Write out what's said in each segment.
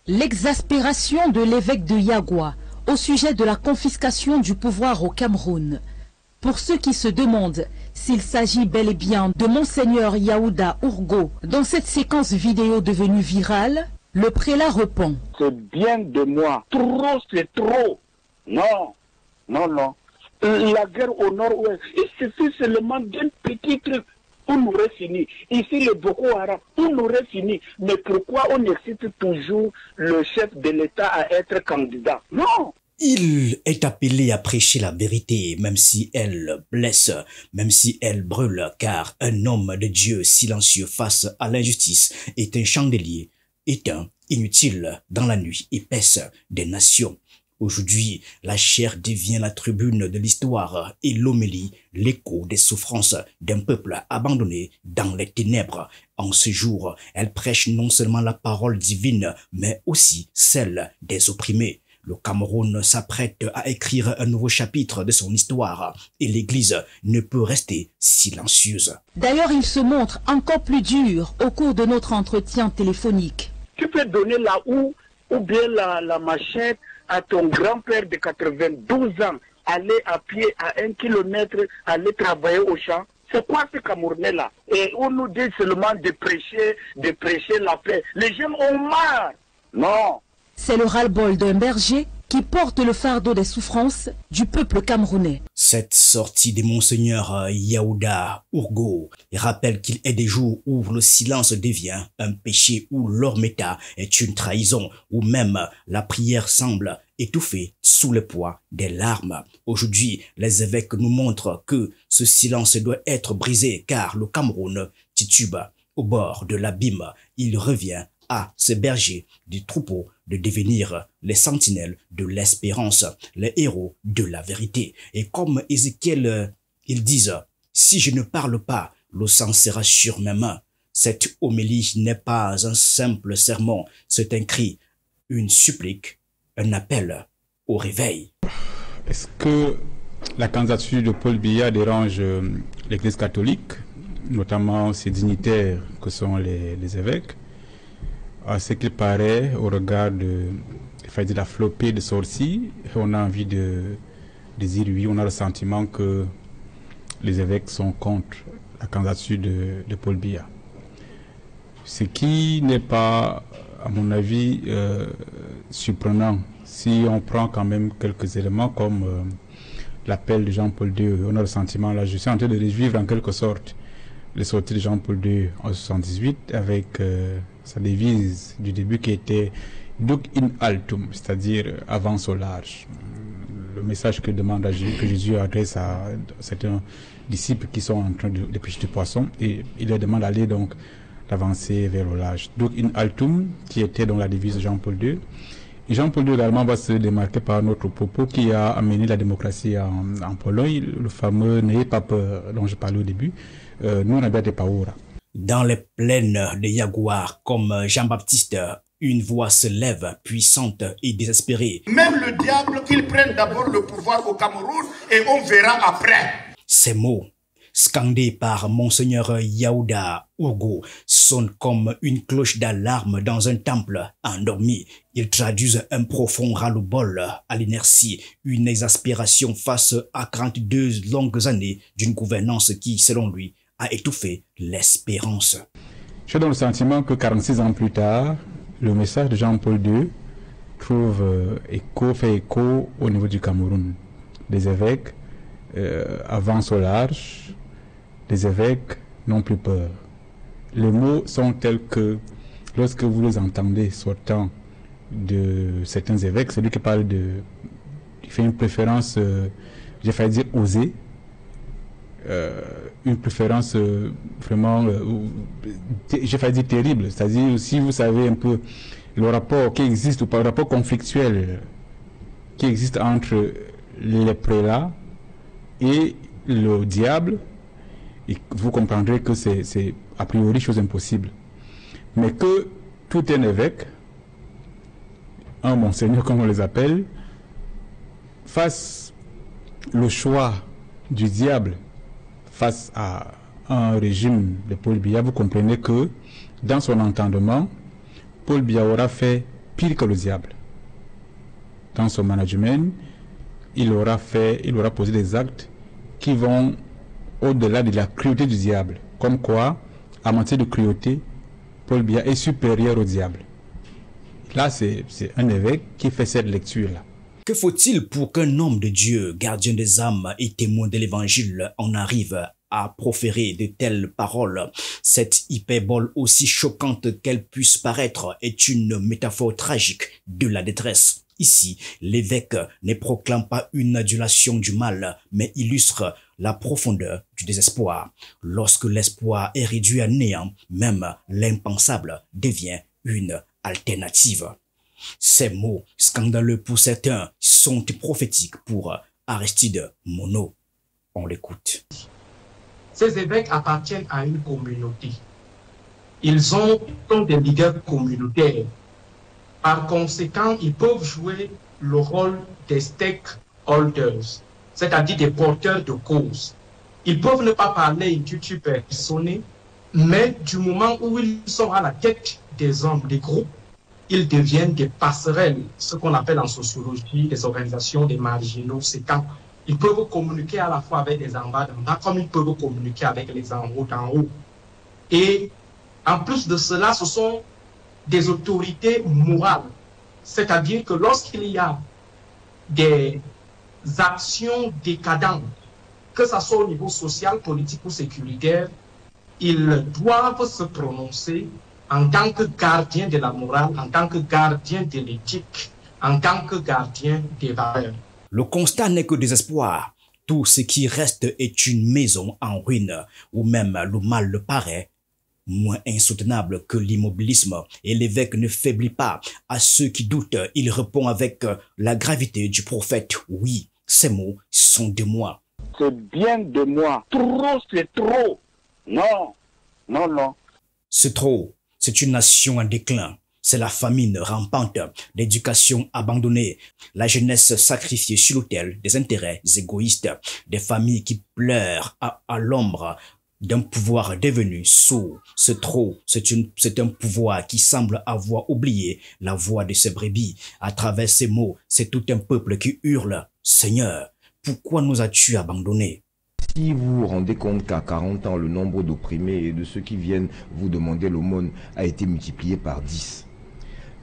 L'exaspération de l'évêque de Yagua au sujet de la confiscation du pouvoir au Cameroun. Pour ceux qui se demandent s'il s'agit bel et bien de Monseigneur Yaouda Ourgo dans cette séquence vidéo devenue virale, le prélat répond. C'est bien de moi. Trop, c'est trop. Non, non, non. La guerre au nord-ouest, il suffit seulement d'un petit truc. On aurait fini. Ici, le Boko Haram, on aurait fini. Mais pourquoi on excite toujours le chef de l'État à être candidat? Non. Il est appelé à prêcher la vérité, même si elle blesse, même si elle brûle, car un homme de Dieu silencieux face à l'injustice est un chandelier, éteint, inutile dans la nuit épaisse des nations. Aujourd'hui, la chair devient la tribune de l'histoire et l'homélie, l'écho des souffrances d'un peuple abandonné dans les ténèbres. En ce jour, elle prêche non seulement la parole divine, mais aussi celle des opprimés. Le Cameroun s'apprête à écrire un nouveau chapitre de son histoire et l'Église ne peut rester silencieuse. D'ailleurs, il se montre encore plus dur au cours de notre entretien téléphonique. Tu peux donner la houe ou bien la machette à ton grand-père de 92 ans, aller à pied à 1 kilomètre, aller travailler au champ. C'est quoi ce Camerounais-là? Et on nous dit seulement de prêcher la paix. Les gens ont marre. Non. C'est le ras-le-bol d'un berger qui porte le fardeau des souffrances du peuple camerounais. Cette sortie de Monseigneur Yaouda Ourgo rappelle qu'il est des jours où le silence devient un péché, où l'ormeta est une trahison, où même la prière semble étouffée sous le poids des larmes. Aujourd'hui, les évêques nous montrent que ce silence doit être brisé car le Cameroun titube au bord de l'abîme. Il revient à ce berger du troupeau de devenir les sentinelles de l'espérance, les héros de la vérité. Et comme Ézéchiel, ils disent, si je ne parle pas, le sang sera sur mes mains. Cette homélie n'est pas un simple sermon, c'est un cri, une supplique, un appel au réveil. Est-ce que la candidature de Paul Biya dérange l'Église catholique, notamment ses dignitaires que sont les évêques? À ce qu'il paraît, au regard de la flopée de sorties, on a envie de dire oui, on a le sentiment que les évêques sont contre la candidature de Paul Biya. Ce qui n'est pas, à mon avis, surprenant si on prend quand même quelques éléments comme l'appel de Jean-Paul II. On a le sentiment, là, je suis en train de revivre en quelque sorte les sorties de Jean-Paul II en 1978 avec sa devise du début qui était Duc in altum, c'est-à-dire avance au large. Le message que Jésus adresse à certains disciples qui sont en train de pêcher du poisson, et il leur demande d'aller donc d'avancer vers le large. Duc in altum, qui était dans la devise de Jean-Paul II. Et Jean-Paul II également va se démarquer par notre propos qui a amené la démocratie en Pologne, le fameux N'ayez pas peur dont je parlais au début. Nous, on a des paura. Dans les plaines de Yagua, comme Jean-Baptiste, une voix se lève, puissante et désespérée. Même le diable, qu'il prenne d'abord le pouvoir au Cameroun et on verra après. Ces mots, scandés par Monseigneur Yaouda Ourgo, sonnent comme une cloche d'alarme dans un temple endormi. Ils traduisent un profond ras-le-bol à l'inertie, une exaspération face à 42 longues années d'une gouvernance qui, selon lui, a étouffé l'espérance. J'ai dans le sentiment que 46 ans plus tard, le message de Jean-Paul II fait écho au niveau du Cameroun. Les évêques avancent au large, les évêques n'ont plus peur. Les mots sont tels que, lorsque vous les entendez sortant de certains évêques, celui qui parle il fait une préférence, j'ai failli dire osée, une préférence vraiment, j'ai failli dire terrible, c'est-à-dire si vous savez un peu le rapport qui existe, ou pas le rapport conflictuel qui existe entre les prélats et le diable, et vous comprendrez que c'est a priori chose impossible. Mais que tout un évêque, un monseigneur comme on les appelle, fasse le choix du diable face à un régime de Paul Biya, vous comprenez que dans son entendement, Paul Biya aura fait pire que le diable. Dans son management, il aura posé des actes qui vont au-delà de la cruauté du diable. Comme quoi, en matière de cruauté, Paul Biya est supérieur au diable. Là, c'est un évêque qui fait cette lecture-là. Que faut-il pour qu'un homme de Dieu, gardien des âmes et témoin de l'évangile, en arrive à proférer de telles paroles? Cette hyperbole, aussi choquante qu'elle puisse paraître, est une métaphore tragique de la détresse. Ici, l'évêque ne proclame pas une adulation du mal, mais illustre la profondeur du désespoir. Lorsque l'espoir est réduit à néant, même l'impensable devient une alternative. Ces mots, scandaleux pour certains, sont prophétiques pour Aristide Monod. On l'écoute. Ces évêques appartiennent à une communauté. Ils sont des leaders communautaires. Par conséquent, ils peuvent jouer le rôle des stakeholders, c'est-à-dire des porteurs de cause. Ils peuvent ne pas parler in tutu personae, mais du moment où ils sont à la tête des hommes, des groupes, ils deviennent des passerelles, ce qu'on appelle en sociologie des organisations des marginaux. C'est quand ils peuvent communiquer à la fois avec les en bas d'en bas, comme ils peuvent communiquer avec les en haut d'en haut. Et en plus de cela, ce sont des autorités morales. C'est-à-dire que lorsqu'il y a des actions décadentes, que ce soit au niveau social, politique ou sécuritaire, ils doivent se prononcer en tant que gardien de la morale, en tant que gardien de l'éthique, en tant que gardien des valeurs. Le constat n'est que désespoir. Tout ce qui reste est une maison en ruine, où même le mal le paraît moins insoutenable que l'immobilisme, et l'évêque ne faiblit pas à ceux qui doutent. Il répond avec la gravité du prophète. Oui, ces mots sont de moi. C'est bien de moi. Trop, c'est trop. Non, non, non. C'est trop. C'est une nation en déclin. C'est la famine rampante, l'éducation abandonnée, la jeunesse sacrifiée sur l'autel des intérêts égoïstes, des familles qui pleurent à l'ombre d'un pouvoir devenu sourd. C'est trop, c'est un pouvoir qui semble avoir oublié la voix de ses brebis. À travers ces mots, c'est tout un peuple qui hurle « Seigneur, pourquoi nous as-tu abandonnés ?» Si vous vous rendez compte qu'à 40 ans, le nombre d'opprimés et de ceux qui viennent vous demander l'aumône a été multiplié par 10,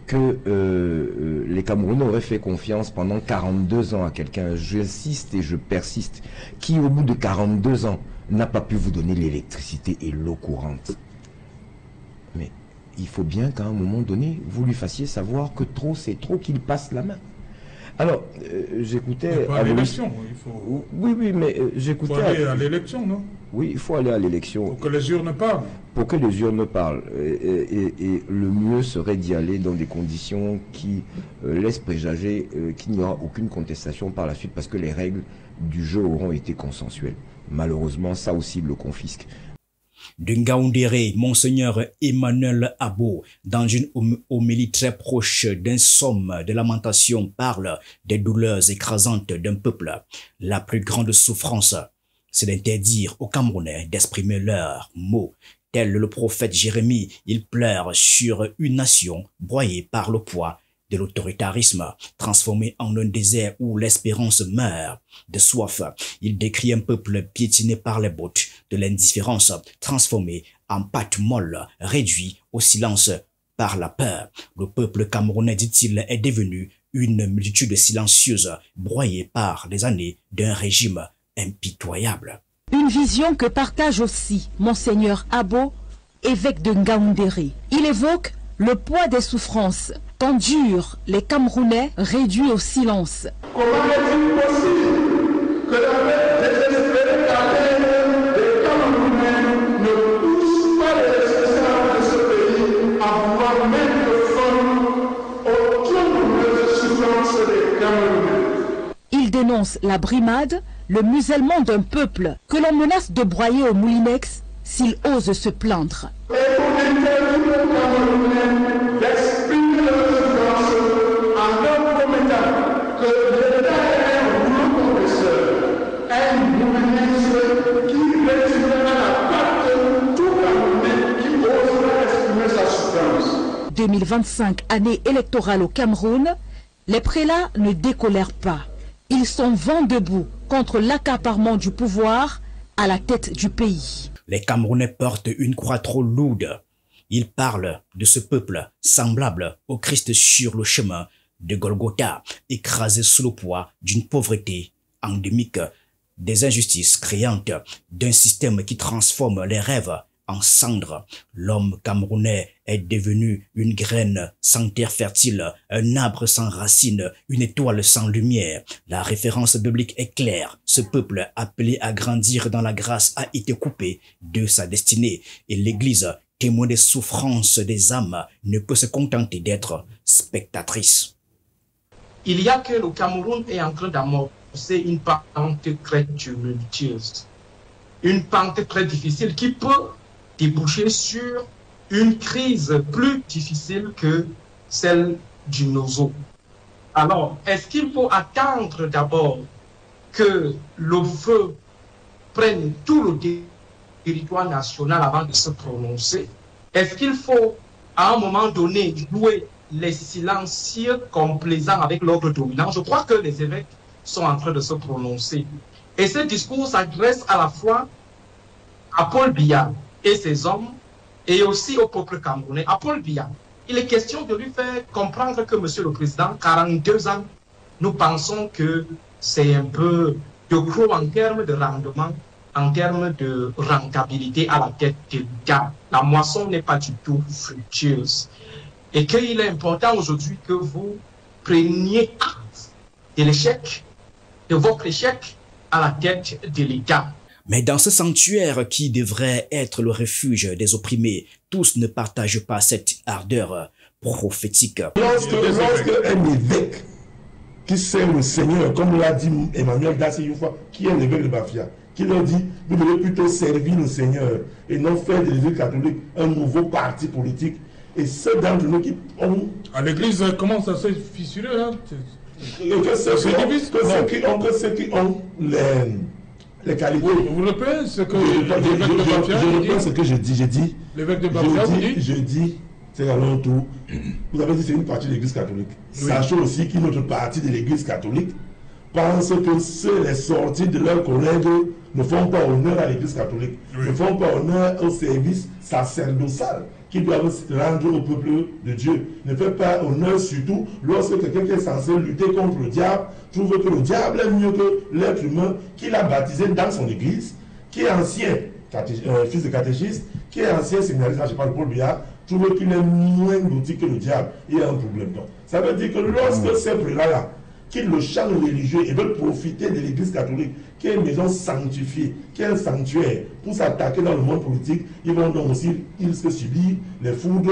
que les Camerounais auraient fait confiance pendant 42 ans à quelqu'un, j'insiste et je persiste, qui au bout de 42 ans n'a pas pu vous donner l'électricité et l'eau courante. Mais il faut bien qu'à un moment donné, vous lui fassiez savoir que trop, c'est trop, qu'il passe la main. Alors, j'écoutais... à l'élection, il faut... Oui, mais j'écoutais... Il faut aller à l'élection, non? Oui, il faut aller à l'élection. Pour que les urnes parlent. Pour que les urnes parlent. Et le mieux serait d'y aller dans des conditions qui laissent présager qu'il n'y aura aucune contestation par la suite, parce que les règles du jeu auront été consensuelles. Malheureusement, ça aussi le confisque. De Ngaoundéré, Monseigneur Emmanuel Abo, dans une homélie très proche d'un somme de lamentation, parle des douleurs écrasantes d'un peuple. La plus grande souffrance, c'est d'interdire aux Camerounais d'exprimer leurs mots. Tel le prophète Jérémie, il pleure sur une nation broyée par le poids de l'autoritarisme, transformé en un désert où l'espérance meurt de soif. Il décrit un peuple piétiné par les bottes de l'indifférence, transformé en pâte molle, réduit au silence par la peur. Le peuple camerounais, dit-il, est devenu une multitude silencieuse, broyée par les années d'un régime impitoyable. Une vision que partage aussi Monseigneur Abo, évêque de Ngaoundéré. Il évoque le poids des souffrances qu'endurent les Camerounais réduits au silence. Comment est-il possible que la désespérée carrière des Camerounais ne pousse pas les responsables de ce pays à vouloir mettre fin aux troubles de souffrance des Camerounais? Il dénonce la brimade, le musellement d'un peuple que l'on menace de broyer au moulinex s'il ose se plaindre. Et pour interdire aux Camerounais d'exprimer leur souffrance en leur promettant que l'État est un rouleau compresseur, un moulinex qui retirera la patte tout Camerounais qui osera exprimer sa souffrance. De 2025, année électorale au Cameroun, les prélats ne décolèrent pas. Ils sont vent debout contre l'accaparement du pouvoir à la tête du pays. Les Camerounais portent une croix trop lourde. Ils parlent de ce peuple semblable au Christ sur le chemin de Golgotha, écrasé sous le poids d'une pauvreté endémique, des injustices créantes, d'un système qui transforme les rêves en cendres. L'homme camerounais est devenu une graine sans terre fertile, un arbre sans racines, une étoile sans lumière. La référence biblique est claire. Ce peuple appelé à grandir dans la grâce a été coupé de sa destinée et l'Église, témoin des souffrances des âmes, ne peut se contenter d'être spectatrice. Il y a que le Cameroun est en train d'amorcer une pente très tumultueuse, une pente très difficile qui peut déboucher sur une crise plus difficile que celle du Nozo. Alors, est-ce qu'il faut attendre d'abord que le feu prenne tout le territoire national avant de se prononcer? Est-ce qu'il faut, à un moment donné, jouer les silencieux complaisants avec l'ordre dominant? Je crois que les évêques sont en train de se prononcer. Et ce discours s'adresse à la fois à Paul Biya et ses hommes, et aussi au peuple camerounais. À Paul Biya, il est question de lui faire comprendre que, Monsieur le Président, 42 ans, nous pensons que c'est un peu de gros en termes de rendement, en termes de rentabilité à la tête de l'État. La moisson n'est pas du tout fructueuse. Et qu'il est important aujourd'hui que vous preniez acte de l'échec, de votre échec à la tête de l'État. Mais dans ce sanctuaire qui devrait être le refuge des opprimés, tous ne partagent pas cette ardeur prophétique. Lorsque un évêque qui sert le Seigneur, comme l'a dit Emmanuel Dassi une fois, qui est l'évêque de Bafia, qui leur dit, vous devez plutôt servir le Seigneur et non faire de l'Église catholique un nouveau parti politique. Et ceux d'entre nous qui ont... À l'église, comment ça s'est fissuré là? Que ceux qui ont les qualités. Vous reprenez ce que je reprends ce que je dis. L'évêque de Bafia vous dit? Je dis, c'est à leur tour. Vous avez dit que c'est une partie de l'Église catholique. Oui. Sachons aussi qu'une autre partie de l'Église catholique pense que les sorties de leurs collègues ne font pas honneur à l'Église catholique, ne font pas honneur au service sacerdotal qu'ils doivent rendre au peuple de Dieu. Ne fait pas honneur surtout lorsque quelqu'un qui est censé lutter contre le diable trouve que le diable est mieux que l'être humain qu'il a baptisé dans son église, qui est ancien fils de catéchiste, qui est ancien séminariste, là je parle de Paul Biya, trouve qu'il est moins douté que le diable. Il y a un problème. Donc, ça veut dire que lorsque ces prélats-là quittent le champ religieux et veulent profiter de l'église catholique, qui est une maison sanctifiée, qui est un sanctuaire, pour s'attaquer dans le monde politique, ils vont donc aussi risquent de subir les foudres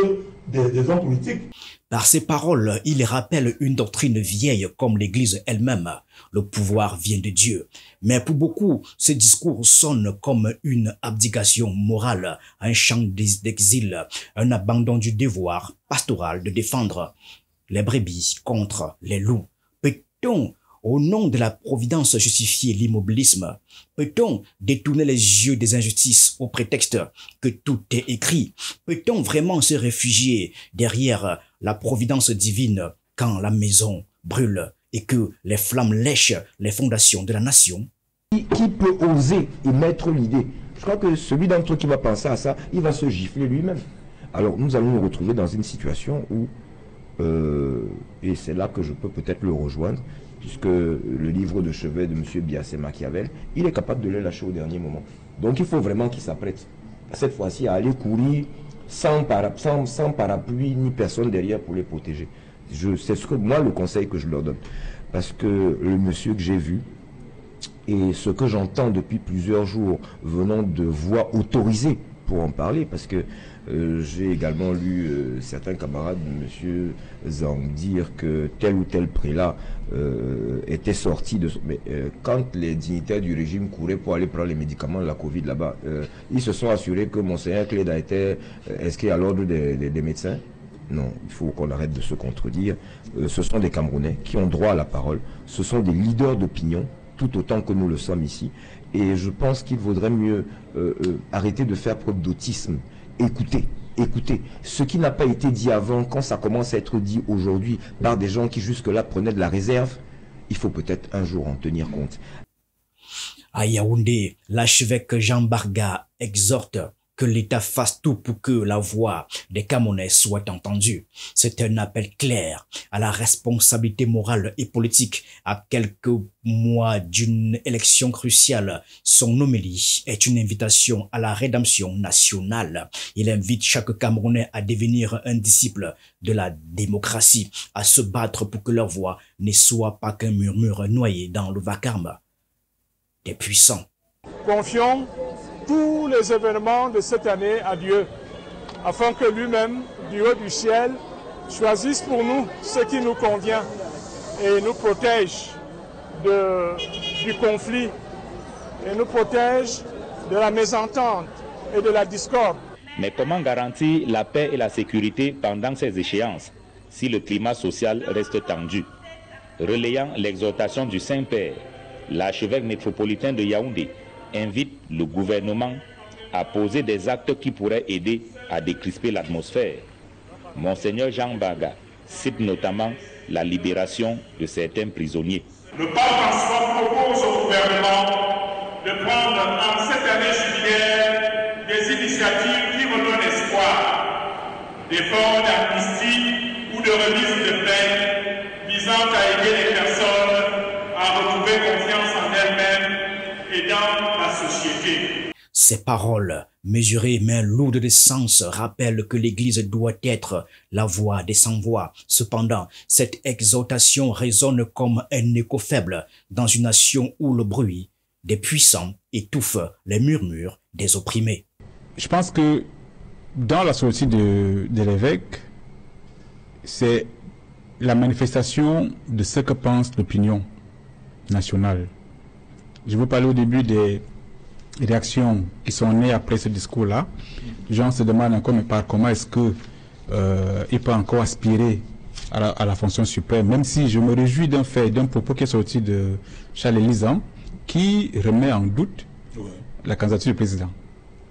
des hommes politiques. Par ces paroles, il rappelle une doctrine vieille comme l'Église elle-même. Le pouvoir vient de Dieu. Mais pour beaucoup, ce discours sonne comme une abdication morale, un chant d'exil, un abandon du devoir pastoral de défendre les brebis contre les loups. Peut-on, au nom de la providence, justifier l'immobilisme? Peut-on détourner les yeux des injustices au prétexte que tout est écrit? Peut-on vraiment se réfugier derrière la providence divine quand la maison brûle et que les flammes lèchent les fondations de la nation? Qui peut oser émettre l'idée? Je crois que celui d'entre eux qui va penser à ça, il va se gifler lui-même. Alors nous allons nous retrouver dans une situation où, et c'est là que je peux peut-être le rejoindre, puisque le livre de chevet de M. Biya, c'est Machiavel, il est capable de le lâcher au dernier moment. Donc il faut vraiment qu'il s'apprête, cette fois-ci, à aller courir sans parapluie ni personne derrière pour les protéger. C'est ce que moi, le conseil que je leur donne. Parce que le monsieur que j'ai vu, et ce que j'entends depuis plusieurs jours venant de voix autorisées pour en parler, parce que j'ai également lu certains camarades de M. Zang dire que tel ou tel prélat était sorti de... Mais quand les dignitaires du régime couraient pour aller prendre les médicaments de la Covid là-bas, ils se sont assurés que Monseigneur Cléda était inscrit à l'ordre des médecins. Non, il faut qu'on arrête de se contredire. Ce sont des Camerounais qui ont droit à la parole. Ce sont des leaders d'opinion, tout autant que nous le sommes ici. Et je pense qu'il vaudrait mieux arrêter de faire preuve d'autisme. Écoutez, Écoutez, ce qui n'a pas été dit avant, quand ça commence à être dit aujourd'hui par des gens qui jusque-là prenaient de la réserve, il faut peut-être un jour en tenir compte. À Yaoundé, l'archevêque Jean Barga exhorte que l'État fasse tout pour que la voix des Camerounais soit entendue. C'est un appel clair à la responsabilité morale et politique à quelques mois d'une élection cruciale. Son homélie est une invitation à la rédemption nationale. Il invite chaque Camerounais à devenir un disciple de la démocratie, à se battre pour que leur voix ne soit pas qu'un murmure noyé dans le vacarme des puissants. Confions tous les événements de cette année à Dieu, afin que lui-même, du haut du ciel, choisisse pour nous ce qui nous convient et nous protège du conflit et nous protège de la mésentente et de la discorde. Mais comment garantir la paix et la sécurité pendant ces échéances si le climat social reste tendu? Relayant l'exhortation du Saint-Père, l'archevêque métropolitain de Yaoundé invite le gouvernement à poser des actes qui pourraient aider à décrisper l'atmosphère. Monseigneur Jean Barga cite notamment la libération de certains prisonniers. Le pape François propose au gouvernement de prendre en cette année jubilaire des initiatives qui redonnent espoir, des formes d'amnistie ou de remise de peine visant à aider les personnes à retrouver confiance en elles-mêmes et dans la société. Ces paroles, mesurées mais lourdes de sens, rappellent que l'Église doit être la voix des sans-voix. Cependant, cette exhortation résonne comme un écho faible dans une nation où le bruit des puissants étouffe les murmures des opprimés. Je pense que dans la sortie de l'évêque, c'est la manifestation de ce que pense l'opinion nationale. Je vous parlais au début des réactions qui sont nées après ce discours-là. Les gens se demandent encore, mais par comment est-ce que il peut encore aspirer à la fonction suprême, même si je me réjouis d'un fait, d'un propos qui est sorti de Charles Lisan, qui remet en doute la candidature du président.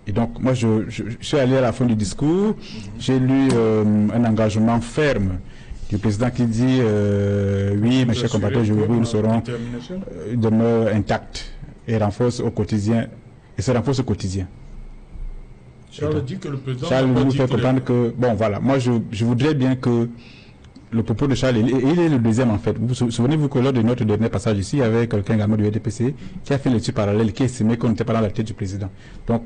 Et donc, moi, je suis allé à la fin du discours, j'ai lu un engagement ferme du président qui dit oui, mes chers compatriotes, nous serons demeure intacts et renforce au quotidien, et se renforce au quotidien. Charles dit que le président Charles nous fait comprendre que, bon voilà, moi je voudrais bien que le propos de Charles, il est le deuxième en fait. Vous souvenez-vous que lors de notre dernier passage ici, il y avait quelqu'un également du RDPC qui a fait l'étude parallèle, qui estimait qu'on n'était pas dans la tête du président. Donc,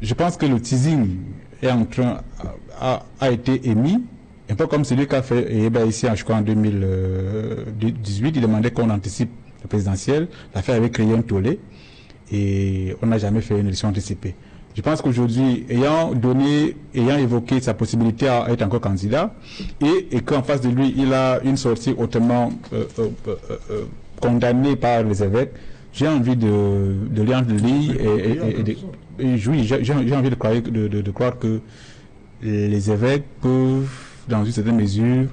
je pense que le teasing est en train, a été émis, un peu comme celui qu'a fait Eba ici, je crois en 2018, il demandait qu'on anticipe la présidentielle, l'affaire avait créé un tollé, et on n'a jamais fait une élection anticipée. Je pense qu'aujourd'hui, ayant évoqué sa possibilité à être encore candidat, et qu'en face de lui, il a une sortie hautement condamnée par les évêques, j'ai envie de lire et j'ai envie de croire que les évêques peuvent, dans une certaine mesure,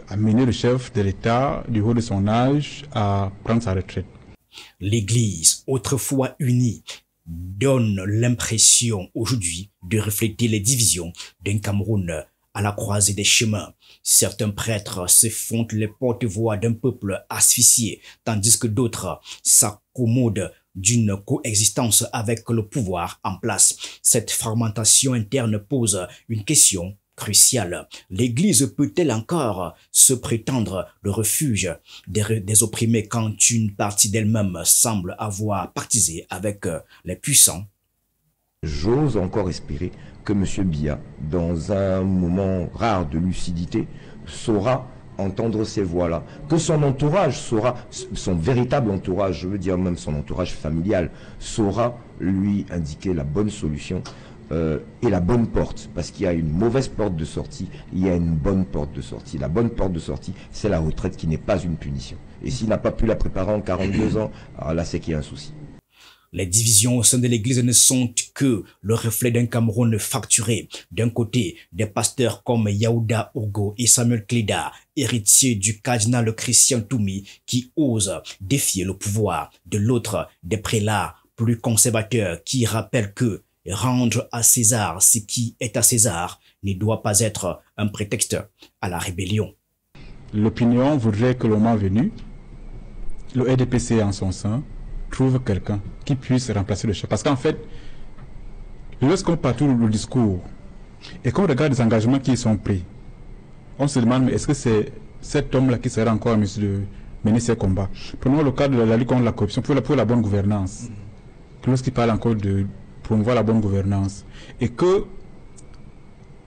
amener le chef de l'État, du haut de son âge, à prendre sa retraite. L'Église, autrefois unie, donne l'impression aujourd'hui de refléter les divisions d'un Cameroun à la croisée des chemins. Certains prêtres se font les porte-voix d'un peuple asphyxié, tandis que d'autres s'accommodent d'une coexistence avec le pouvoir en place. Cette fragmentation interne pose une question cruciale. L'Église peut-elle encore se prétendre le refuge des opprimés quand une partie d'elle-même semble avoir pactisé avec les puissants? J'ose encore espérer que M. Biya, dans un moment rare de lucidité, saura entendre ces voix-là, que son entourage saura, son véritable entourage, je veux dire même son entourage familial, saura lui indiquer la bonne solution et la bonne porte, parce qu'il y a une mauvaise porte de sortie, il y a une bonne porte de sortie. La bonne porte de sortie, c'est la retraite qui n'est pas une punition. Et s'il n'a pas pu la préparer en 42 ans, alors là c'est qu'il y a un souci. Les divisions au sein de l'Église ne sont que le reflet d'un Cameroun fracturé. D'un côté, des pasteurs comme Yaouda Ourgo et Samuel Cléda, héritiers du cardinal Christian Toumi, qui osent défier le pouvoir. De l'autre, des prélats plus conservateurs qui rappellent que Rendre à César ce qui est à César ne doit pas être un prétexte à la rébellion. L'opinion voudrait que le moment venu, le RDPC en son sein trouve quelqu'un qui puisse remplacer le chef. Parce qu'en fait, lorsqu'on parcourt le discours et qu'on regarde les engagements qui y sont pris, on se demande, mais est-ce que c'est cet homme-là qui sera encore en mesure de mener ces combats? Prenons le cas de la lutte contre la corruption, pour la bonne gouvernance. Lorsqu'il parle encore de promouvoir la bonne gouvernance. Et que,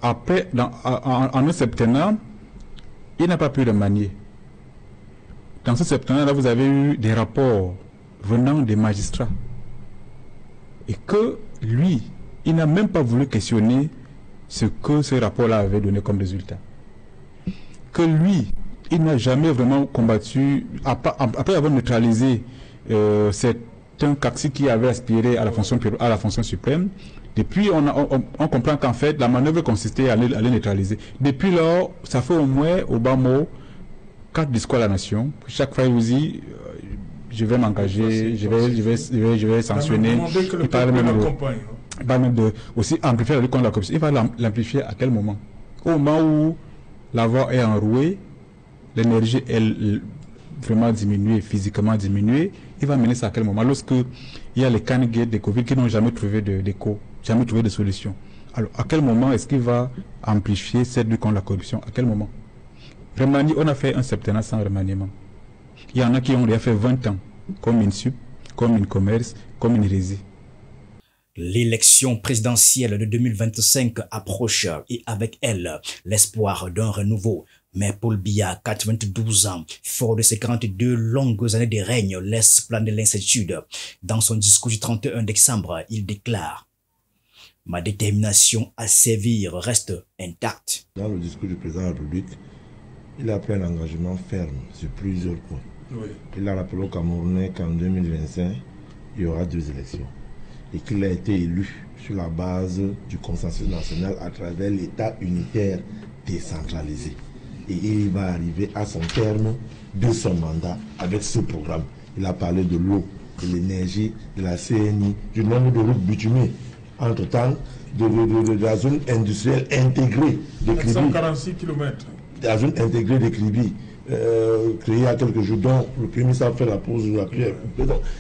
après, en un septennat, il n'a pas pu le manier. Dans ce septennat-là, vous avez eu des rapports venant des magistrats. Et que lui, il n'a même pas voulu questionner ce que ce rapport-là avait donné comme résultat. Que lui, il n'a jamais vraiment combattu, après avoir neutralisé un Kaxi qui avait aspiré à la fonction suprême. Depuis, on comprend qu'en fait, la manœuvre consistait à les neutraliser. Depuis lors, ça fait au moins, au bas mot, 4 discours à la nation. Chaque fois, il vous dit, je vais m'engager, je vais sanctionner. Il parle même de aussi amplifier la lutte contre la corruption. Il va l'amplifier à quel moment? Au moment où la voix est enrouée, l'énergie est vraiment diminuée, physiquement diminuée, il va mener ça à quel moment? Lorsque il y a les candidates de Covid qui n'ont jamais trouvé d'écho, jamais trouvé de solution. Alors, à quel moment est-ce qu'il va amplifier cette lutte contre la corruption? À quel moment? Remanier, on a fait un septennat sans remaniement. Il y en a qui ont déjà fait 20 ans, comme une SUP, comme une commerce, comme une résie. L'élection présidentielle de 2025 approche et avec elle, l'espoir d'un renouveau. Mais Paul Biya, 92 ans, fort de ses 42 longues années de règne, laisse planer l'incertitude. Dans son discours du 31 décembre, il déclare « Ma détermination à servir reste intacte ». Dans le discours du président de la République, il a pris un engagement ferme sur plusieurs points. Oui. Il a rappelé aux Camerounais qu'en 2025, il y aura 2 élections et qu'il a été élu sur la base du consensus national à travers l'État unitaire décentralisé. Et il va arriver à son terme de son mandat avec ce programme. Il a parlé de l'eau, de l'énergie, de la CNI, du nombre de routes bitumées. Entre-temps, de la zone industrielle intégrée de Kribi. 146 km. La zone intégrée de Kribi, créée il y a quelques jours, dont le Premier ministre a fait la pause de la prière.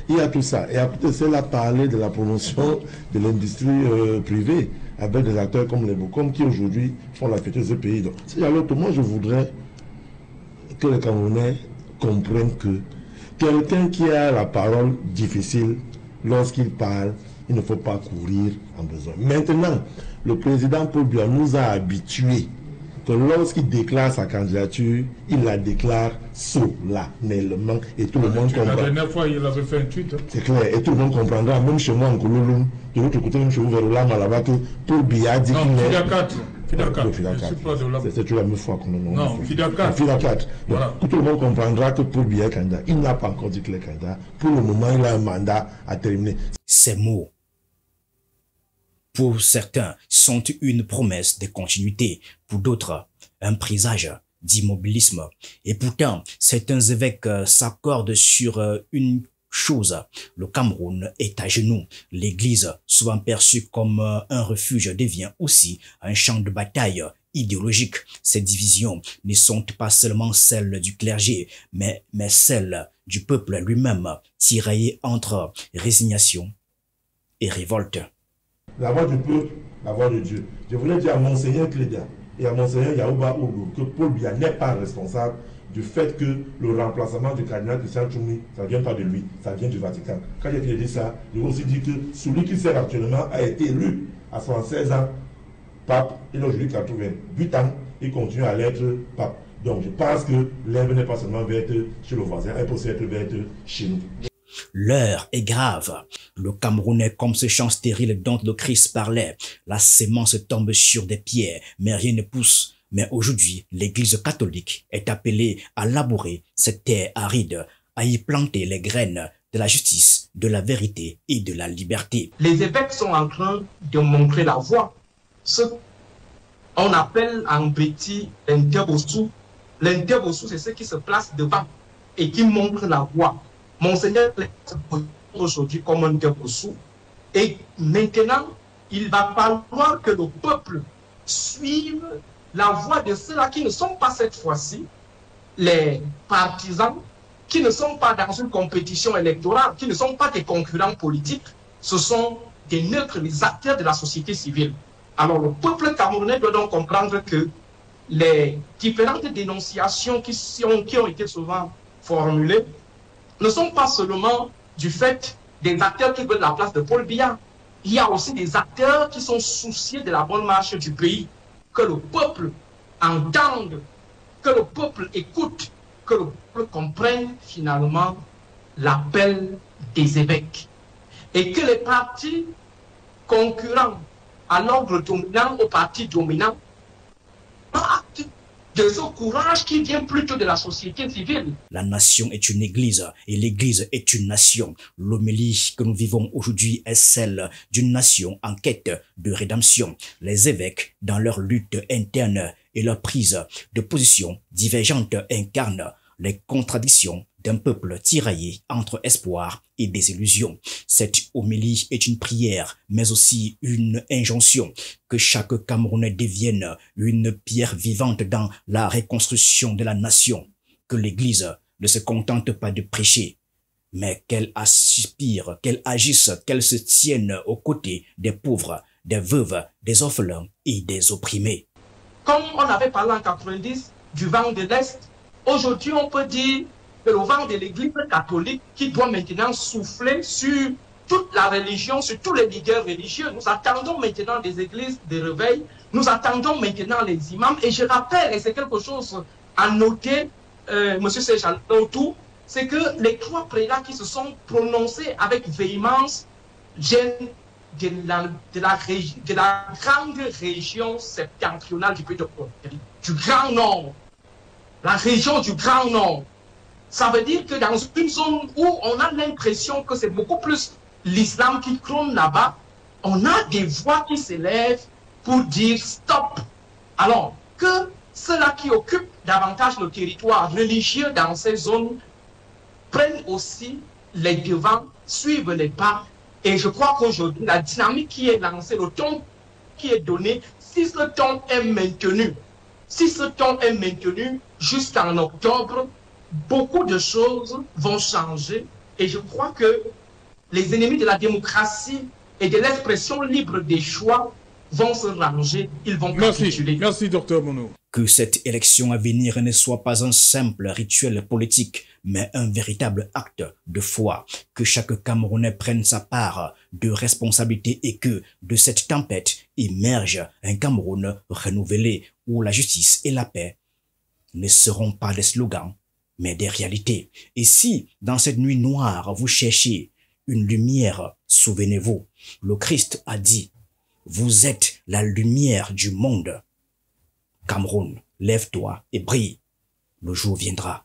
Il y a tout ça. Et à côté de ça, il a parlé de la promotion de l'industrie privée, avec des acteurs comme les Bocom qui aujourd'hui font la fierté de ce pays. Donc, alors, moi, je voudrais que les Camerounais comprennent que quelqu'un qui a la parole difficile, lorsqu'il parle, il ne faut pas courir en besoin. Maintenant, le président Paul Biya nous a habitués que lorsqu'il déclare sa candidature, il la déclare solennellement et tout le monde comprend. La dernière fois, il avait fait un tweet. Hein. C'est clair, et tout le monde comprendra, même chez moi en Koulouloum, de l'autre côté, même chez vous, vers le Lama là-bas, que Paul Biya dit qu'il est... C'est la même fois qu'on en a. Non, Fida 4. Fida 4. Voilà. Tout le monde comprendra que Paul Biya est candidat. Il n'a pas encore dit qu'il est candidat. Pour le moment, il a un mandat à terminer. Ces mots, pour certains, sont une promesse de continuité. Pour d'autres, un présage d'immobilisme. Et pourtant, certains évêques s'accordent sur une chose. Le Cameroun est à genoux. L'Église, souvent perçue comme un refuge, devient aussi un champ de bataille idéologique. Ces divisions ne sont pas seulement celles du clergé, mais celles du peuple lui-même, tiraillé entre résignation et révolte. La voix du peuple, la voix de Dieu. Je voulais dire à Monseigneur Clédia et à Monseigneur Yaouba Ogo que Paul Biya n'est pas responsable du fait que le remplacement du cardinal Christian Tchoumi, ça ne vient pas de lui, ça vient du Vatican. Quand j'ai dit ça, je veux aussi dire que celui qui sert actuellement a été élu à 76 ans pape, il a aujourd'hui 88 ans, il continue à l'être pape. Donc je pense que l'herbe n'est pas seulement verte chez le voisin, elle peut aussi être verte chez nous. L'heure est grave. Le Camerounais comme ce champ stérile dont le Christ parlait. La sémence tombe sur des pierres, mais rien ne pousse. Mais aujourd'hui, l'Église catholique est appelée à labourer cette terre aride, à y planter les graines de la justice, de la vérité et de la liberté. Les évêques sont en train de montrer la voie. Ce qu'on appelle en petit l'interbossou. L'interbossou, c'est ceux qui se placent devant et qui montrent la voie. Monseigneur aujourd'hui comme un interbossou. Et maintenant, il va falloir que le peuple suive la voie de ceux-là qui ne sont pas cette fois-ci les partisans, qui ne sont pas dans une compétition électorale, qui ne sont pas des concurrents politiques, ce sont des neutres, les acteurs de la société civile. Alors le peuple camerounais doit donc comprendre que les différentes dénonciations qui ont été souvent formulées ne sont pas seulement du fait des acteurs qui veulent la place de Paul Biya. Il y a aussi des acteurs qui sont soucieux de la bonne marche du pays, que le peuple entende, que le peuple écoute, que le peuple comprenne finalement l'appel des évêques. Et que les partis concurrents à l'ordre dominant, au parti dominant, acte de ce courage qui vient plutôt de la société civile. La nation est une église et l'église est une nation. L'homélie que nous vivons aujourd'hui est celle d'une nation en quête de rédemption. Les évêques, dans leur lutte interne et leur prise de position divergente, incarnent les contradictions d'un peuple tiraillé entre espoir et désillusion. Cette homélie est une prière, mais aussi une injonction que chaque Camerounais devienne une pierre vivante dans la reconstruction de la nation, que l'Église ne se contente pas de prêcher, mais qu'elle aspire, qu'elle agisse, qu'elle se tienne aux côtés des pauvres, des veuves, des orphelins et des opprimés. Comme on avait parlé en 90 du vent de l'Est, aujourd'hui on peut dire que le vent de l'Église catholique qui doit maintenant souffler sur toute la religion, sur tous les leaders religieux. Nous attendons maintenant des églises de réveil, nous attendons maintenant les imams. Et je rappelle, et c'est quelque chose à noter, M. Sejalotou, c'est que les trois prélats qui se sont prononcés avec véhémence viennent de la grande région septentrionale du pays de Côte, du Grand Nord, la région du Grand Nord. Ça veut dire que dans une zone où on a l'impression que c'est beaucoup plus l'islam qui trône là-bas, on a des voix qui s'élèvent pour dire stop. Alors que ceux-là qui occupent davantage le territoire religieux dans ces zones prennent aussi les devants, suivent les pas. Et je crois qu'aujourd'hui, la dynamique qui est lancée, le ton qui est donné, si ce ton est maintenu, jusqu'en octobre, beaucoup de choses vont changer. Et je crois que les ennemis de la démocratie et de l'expression libre des choix vont se ranger, ils vont capituler. Merci, Dr Mounou. Que cette élection à venir ne soit pas un simple rituel politique, mais un véritable acte de foi. Que chaque Camerounais prenne sa part de responsabilité et que de cette tempête émerge un Cameroun renouvelé où la justice et la paix ne seront pas des slogans, mais des réalités. Et si, dans cette nuit noire, vous cherchez une lumière, souvenez-vous, le Christ a dit, vous êtes la lumière du monde. Cameroun, lève-toi et brille. Le jour viendra.